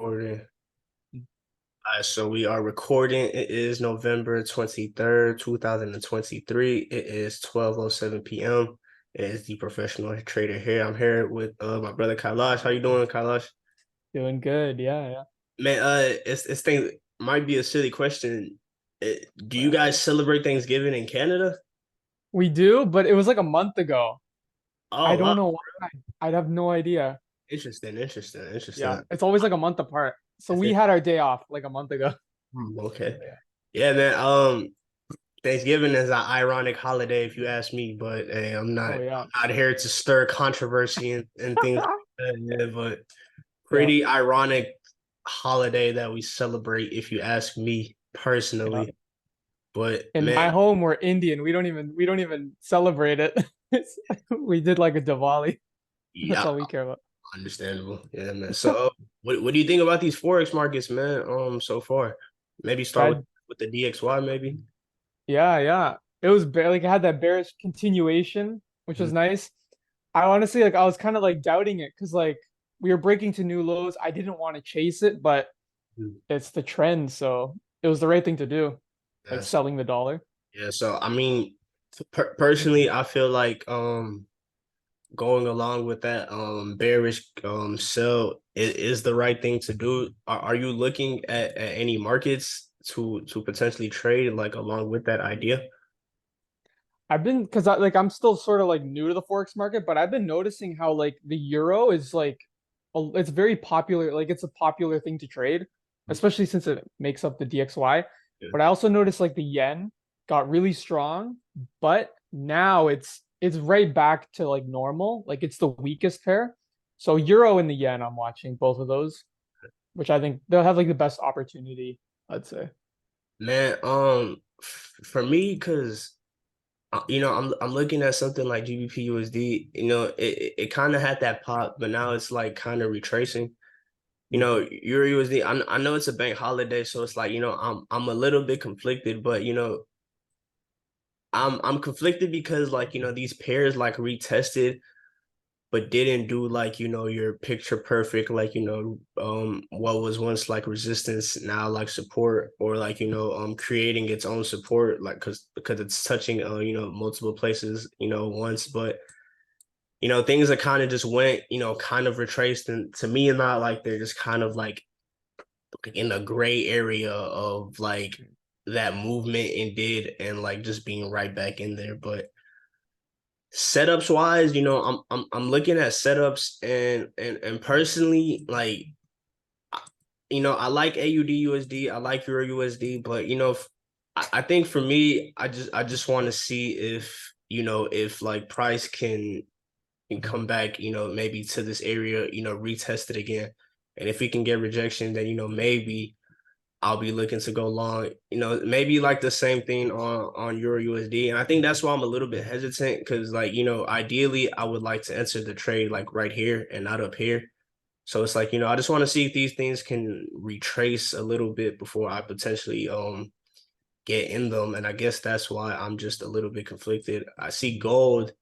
Recording. So we are recording. It is November 23rd, 2023. It is 12:07 p.m. It is the professional trader here. I'm here with my brother Kailash. How you doing, Kailash? Doing good. Yeah, yeah. Man, it's thing might be a silly question. Do you Yeah. guys celebrate Thanksgiving in Canada? We do, but it was like a month ago. I Oh wow, don't know why. I'd have no idea. interesting. Yeah, it's always like a month apart. So It's we it. had our day off like a month ago. Okay. Yeah. Yeah, man. Thanksgiving is an ironic holiday, if you ask me, but hey, Oh yeah. I'm not here to stir controversy and things like that, yeah, but Yeah, pretty ironic holiday that we celebrate, if you ask me yeah. personally. But In man, my home, we're Indian. We don't even celebrate it. It's, we did like a Diwali. That's yeah, all we care about. understandable. Yeah, man. So, what do you think about these Forex markets, man? So far, maybe start That with the DXY, maybe. Yeah, yeah. It was like it had that bearish continuation, which was Mhm. nice. I honestly like I was kind of like doubting it because like we were breaking to new lows. I didn't want to chase it, but it's the trend, so it was the right thing to do, like That's selling the dollar. yeah. So, I mean, personally, I feel like going along with that bearish sell is the right thing to do. Are you looking at any markets to potentially trade like along with that idea? I've been because like I'm still sort of like new to the forex market, but I've been noticing how like the euro is like it's very popular. Like it's a popular thing to trade, especially since it makes up the DXY. Yeah. But I also noticed like the yen got really strong, but now it's right back to like normal. Like it's the weakest pair. So euro and the yen, I'm watching both of those, which I think they'll have like the best opportunity, I'd say. Man, for me, because I'm looking at something like GBP USD. It kind of had that pop, but now it's like kind of retracing. Euro USD. I know it's a bank holiday, so it's like I'm a little bit conflicted, but I'm conflicted because like these pairs like retested but didn't do like your picture perfect like what was once like resistance now like support or like creating its own support like because it's touching multiple places once, but things that kind of just went kind of retraced, and to me not like they're just kind of like in a gray area of like that movement and did and like just being right back in there. But setups wise, I'm looking at setups and personally like I like AUD USD, I like Euro USD, but I think for me, I just want to see if if like price can come back, maybe to this area, retest it again. And if we can get rejection, then maybe I'll be looking to go long, maybe like the same thing on Euro USD. And I think that's why I'm a little bit hesitant because like, ideally I would like to enter the trade like right here and not up here. So it's like, I just want to see if these things can retrace a little bit before I potentially get in them. And I guess that's why I'm just a little bit conflicted. I see gold,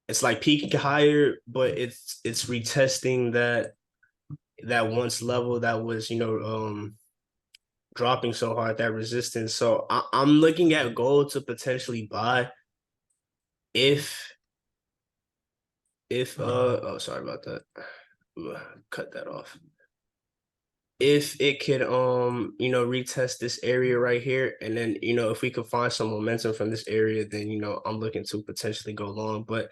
it's like peaking higher, but it's retesting that once level that was, dropping so hard, that resistance. So I'm looking at gold to potentially buy if oh, sorry about that. Cut that off. If it could retest this area right here, and then if we could find some momentum from this area, then I'm looking to potentially go long. But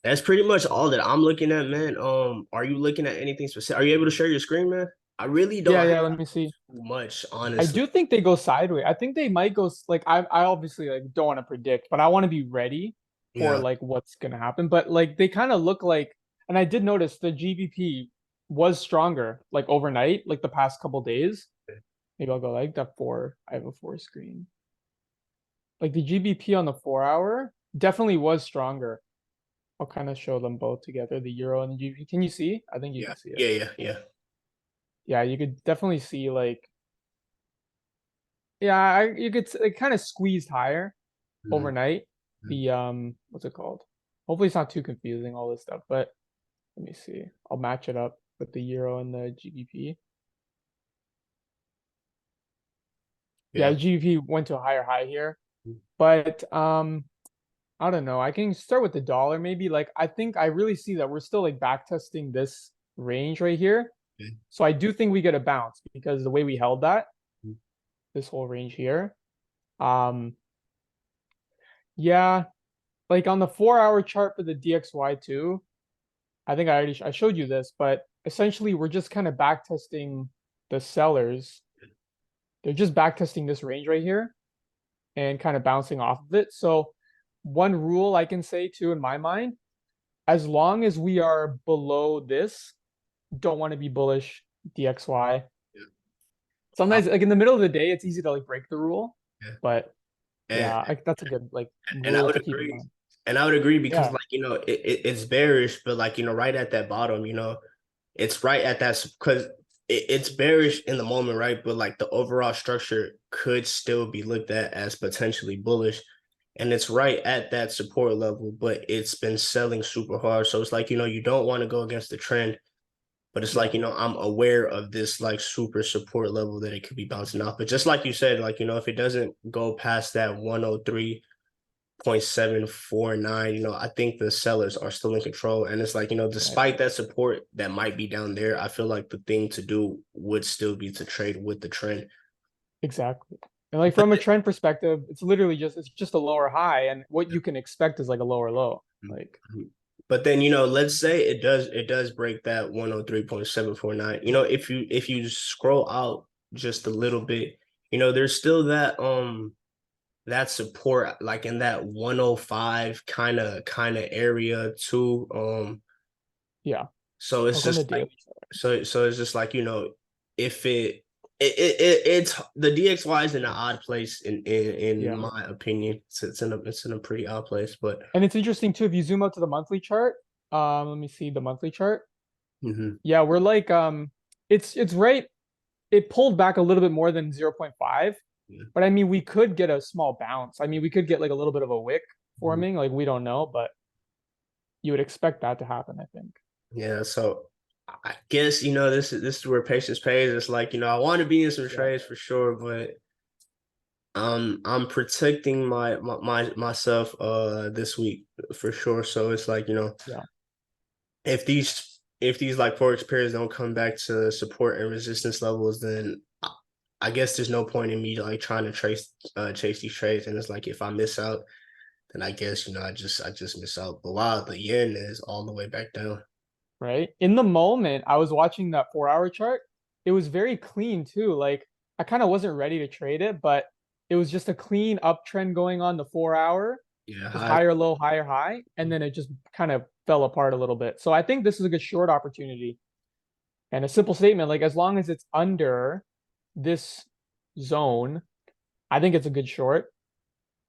that's pretty much all that I'm looking at, man. Are you looking at anything specific? Are you able to share your screen, man? I really don't Yeah, have yeah, let me see. too much, I honestly. do think they go sideways. I think they might go like I obviously like don't want to predict, but I want to be ready for Yeah. like what's gonna happen. But like they kind of look like, and I did notice the GBP was stronger like overnight, like the past couple days. Maybe I'll go like that four. I have a four screen. Like the GBP on the 4 hour definitely was stronger. I'll kind of show them both together, the euro and the GBP. Can you see? I think you Yeah. can see it. Yeah. Yeah, you could definitely see like yeah, you could it kind of squeezed higher Mhm. overnight. The what's it called? Hopefully it's not too confusing all this stuff, but let me see. I'll match it up with the euro and the GBP. Yeah, Yeah. the GBP went to a higher high here. But I don't know. I can start with the dollar maybe. Like I think I really see that we're still like back testing this range right here. Okay. So I do think we get a bounce because the way we held that, this whole range here. Um yeah, like on the 4 hour chart for the DXY2, I think I showed you this, but essentially we're just kind of back testing the sellers. They're just back testing this range right here and kind of bouncing off of it. So one rule I can say too in my mind, as long as we are below this, don't want to be bullish DXY. Yeah. Uh, Sometimes like in the middle of the day, it's easy to like break the rule, yeah. but And yeah, like that's a good like and I rule would to keep in agree. mind. And I would agree because Yeah, like, it's bearish, but like, right at that bottom, it's right at that because it's bearish in the moment, right? But like the overall structure could still be looked at as potentially bullish. And it's right at that support level, but it's been selling super hard. So it's like, you don't want to go against the trend, but it's like, yeah, I'm aware of this like super support level that it could be bouncing off. But just like you said, like, if it doesn't go past that 103.749, I think the sellers are still in control. And it's like, right. despite that support that might be down there, I feel like the thing to do would still be to trade with the trend. Exactly. And like But from a trend perspective, it's just a lower high, and what you can expect is like a lower low. Like, but then, let's say it does break that 103.749. If you scroll out just a little bit, there's still that support like in that 105 kind of area too. yeah, So it's I'll go on the just like daily chart. so it's just like, if it's the DXY is in an odd place in Yeah. my opinion. It's in a pretty odd place, but And it's interesting too, if you zoom out to the monthly chart, let me see the monthly chart. mhm, Yeah, we're like it's right. It pulled back a little bit more than 0.5, yeah, but I mean we could get a small bounce. I mean we could get like a little bit of a wick mhm. forming, like we don't know, but you would expect that to happen, I think. Yeah, so I guess this is where patience pays. It's like, I want to be in some Yeah. trades for sure, but I'm protecting myself this week for sure. So it's like, Yeah. if these like Forex pairs don't come back to support and resistance levels, then I guess there's no point in me like trying to chase these trades. And it's like if I miss out, then I guess I just miss out. But while the yen is all the way back down. Right? In the moment, I was watching that 4 hour chart. It was very clean too. Like I kind of wasn't ready to trade it, but it was just a clean uptrend going on the 4 hour, Yeah, just high. higher low, higher high, and then it just kind of fell apart a little bit. So I think this is a good short opportunity. And a simple statement, like as long as it's under this zone, I think it's a good short.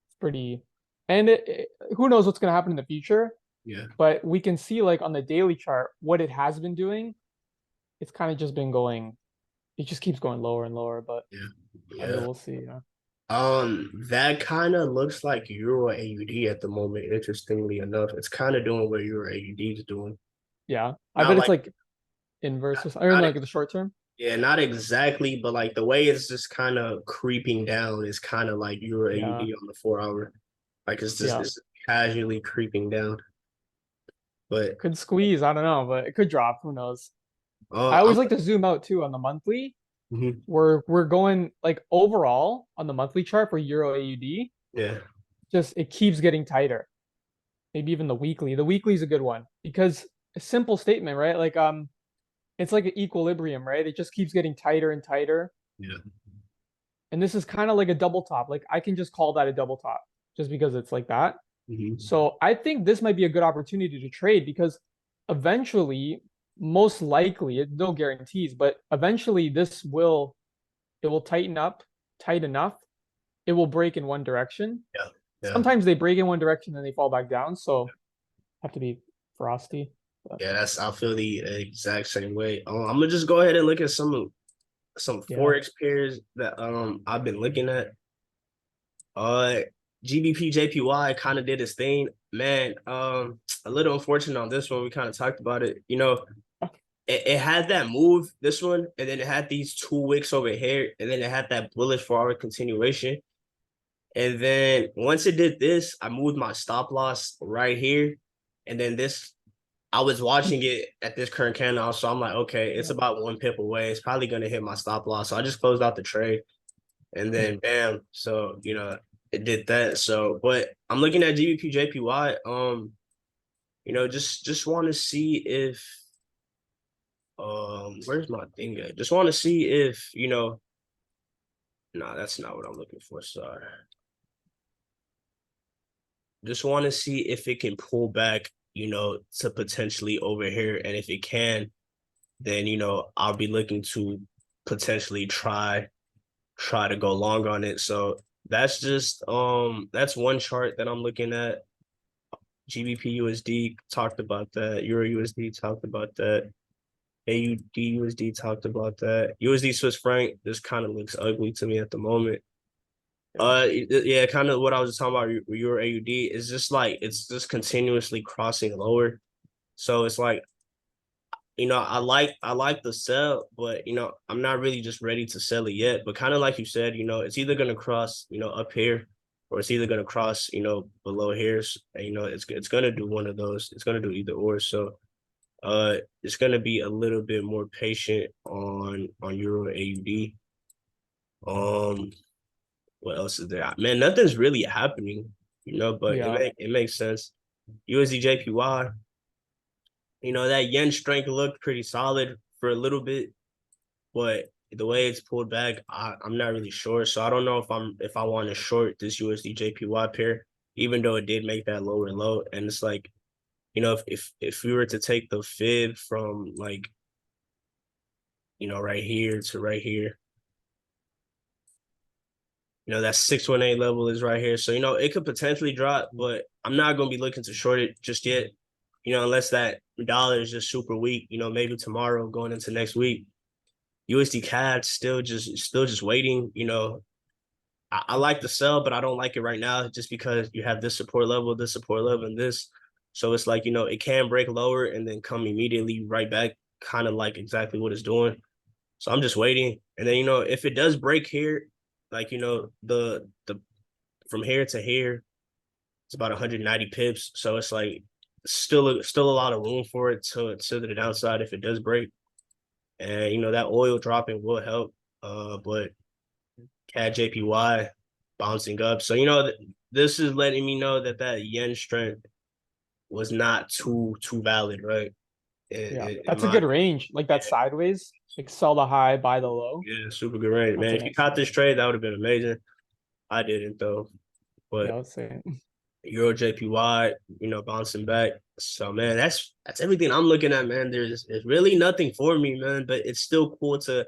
It's pretty, and who knows what's going to happen in the future, Yeah, but we can see like on the daily chart what it has been doing. It's kind of just been going, it just keeps going lower and lower, but yeah, I mean, yeah. we'll see. Yeah. That kind of looks like Euro AUD at the moment. Interestingly enough, it's kind of doing what Euro AUD is doing. Yeah. I Not bet it's like like inverse not, or something, or in not like the short term. yeah, not exactly, but like the way it's just kind of creeping down is kind of like Euro Yeah. AUD on the 4 hour. Like Yeah. it's casually creeping down. But Could squeeze. I don't know, but it could drop. Who knows? I I'm always like to zoom out too on the monthly. mhm, We're going like overall on the monthly chart for Euro AUD, yeah, just it keeps getting tighter. Maybe even the weekly. The weekly is a good one because a simple statement, right? Like it's like an equilibrium, right? It just keeps getting tighter and tighter. yeah. And this is kind of like a double top. Like I can just call that a double top just because it's like that. Hmm. So I think this might be a good opportunity to trade because eventually, most likely, no guarantees, but eventually it will tighten up tight enough. It will break in one direction. Yeah, yeah, Sometimes they break in one direction and they fall back down. So have to be frosty. But yeah. I feel the exact same way. I'm gonna just go ahead and look at some yeah, Forex pairs that I've been looking at. Uh, GBP JPY kind of did its thing, man. A little unfortunate on this one. We kind of talked about it. it had that move, this one, and then it had these 2 wicks over here, and then it had that bullish forward continuation. And then once it did this, I moved my stop loss right here. And then this, I was watching it at this current candle. So I'm like, okay, it's Yeah. about 1 pip away. It's probably going to hit my stop loss. So I just closed out the trade and then bam. So, it did that. So, but I'm looking at GBP JPY. Just want to see if, where's my thing at? Just want to see if, nah, that's not what I'm looking for. Sorry. Just want to see if it can pull back, to potentially over here. And if it can, then, I'll be looking to potentially try to go long on it. So that's one chart that I'm looking at. GBP USD talked about that. Euro USD talked about that. AUD USD talked about that. USD Swiss franc, this kind of looks ugly to me at the moment. Yeah, kind of what I was talking about. Your AUD is just like it's just continuously crossing lower. So it's like, I like the sell, but I'm not really just ready to sell it yet. But kind of like you said, it's either gonna cross, up here, or it's either gonna cross, below here. And, it's gonna do one of those. It's gonna do either or. So it's gonna be a little bit more patient on Euro AUD. What else is there? Man, nothing's really happening, but Yeah. it makes sense. USD JPY, that yen strength looked pretty solid for a little bit, but the way it's pulled back, I'm not really sure. So I don't know if I want to short this USD JPY pair, even though it did make that lower low. And it's like, if we were to take the fib from like, right here to right here, that 618 level is right here. So, it could potentially drop, but I'm not going to be looking to short it just yet, unless that dollar is just super weak, maybe tomorrow going into next week. USD CAD still just waiting. I like the sell, but I don't like it right now just because you have this support level, and this. So it's like, it can break lower and then come immediately right back, kind of like exactly what it's doing. So I'm just waiting. And then, if it does break here, like, the from here to here, it's about 190 pips. So it's like still a lot of room for it to the downside if it does break. And that oil dropping will help. But CAD JPY bouncing up. So this is letting me know that yen strength was not too valid, right? Yeah. In That's a my good range. Like that yeah, sideways, like sell the high, buy the low. yeah, super good range, That's man. a If you nice caught this range. trade, that would have been amazing. I didn't though. Yeah, But let's say. Euro JPY, bouncing back. So man, that's everything I'm looking at, man. There's really nothing for me, man. But it's still cool to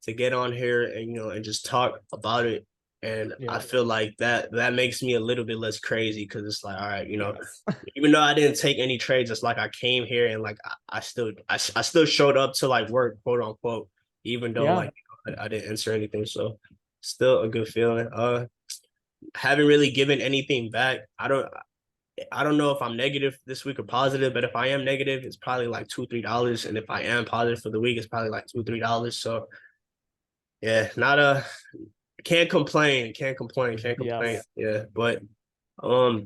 get on here and and just talk about it. And I Yeah. feel like that makes me a little bit less crazy because it's like, all right, Yes. even though I didn't take any trades, it's like I came here and like I still showed up to like work, quote unquote, even though Yeah. like I didn't answer anything. So still a good feeling. Haven't really given anything back. I don't know if I'm negative this week or positive, but if I am negative, it's probably like $2-3. And if I am positive for the week, it's probably like $2-3. So yeah, not a can't complain. Can't complain. Can't complain. Yes. Yeah. But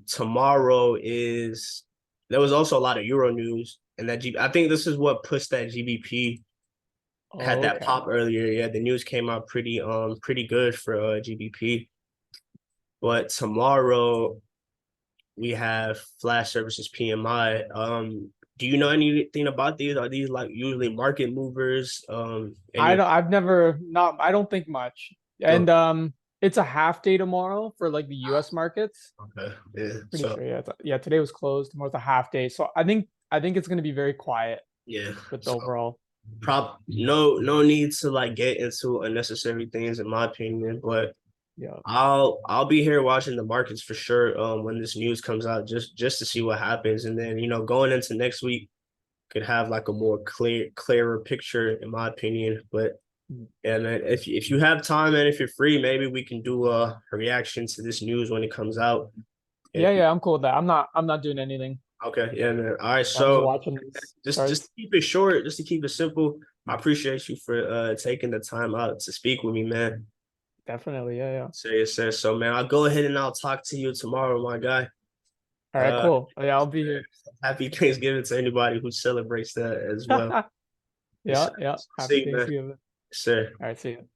tomorrow is there was also a lot of Euro news and I think this is what pushed that GBP had that Okay. pop earlier. Yeah, the news came out pretty good for GBP. But tomorrow we have flash services PMI. Do you know anything about these? Are these like usually market movers? I Any don't I've never not I don't think much. no, And it's a half day tomorrow for like the US markets. okay. Yeah. Pretty So sure. Yeah. Yeah, today was closed. Tomorrow's a half day. So I think it's gonna be very quiet yeah. with the So overall. no need to like get into unnecessary things in my opinion, but Yeah. I'll be here watching the markets for sure when this news comes out just to see what happens. And then going into next week could have like a more clearer picture in my opinion. But Mm. yeah, man, if you have time and if you're free, maybe we can do a reaction to this news when it comes out. Yeah, If yeah, I'm cool with that. I'm not doing anything. Okay, yeah, man. All right, I was so watching these just charts. to keep it short, just to keep it simple, I appreciate you for taking the time out to speak with me, man. Definitely, yeah, yeah. Say it says so, man. I'll go ahead and I'll talk to you tomorrow, my guy. All right, Uh, cool. Yeah, I'll be here. happy Thanksgiving to anybody who celebrates that as well. Yes, Yeah, sir. yeah. Happy See you, man. Thanksgiving. Yes, sir. All right, see you.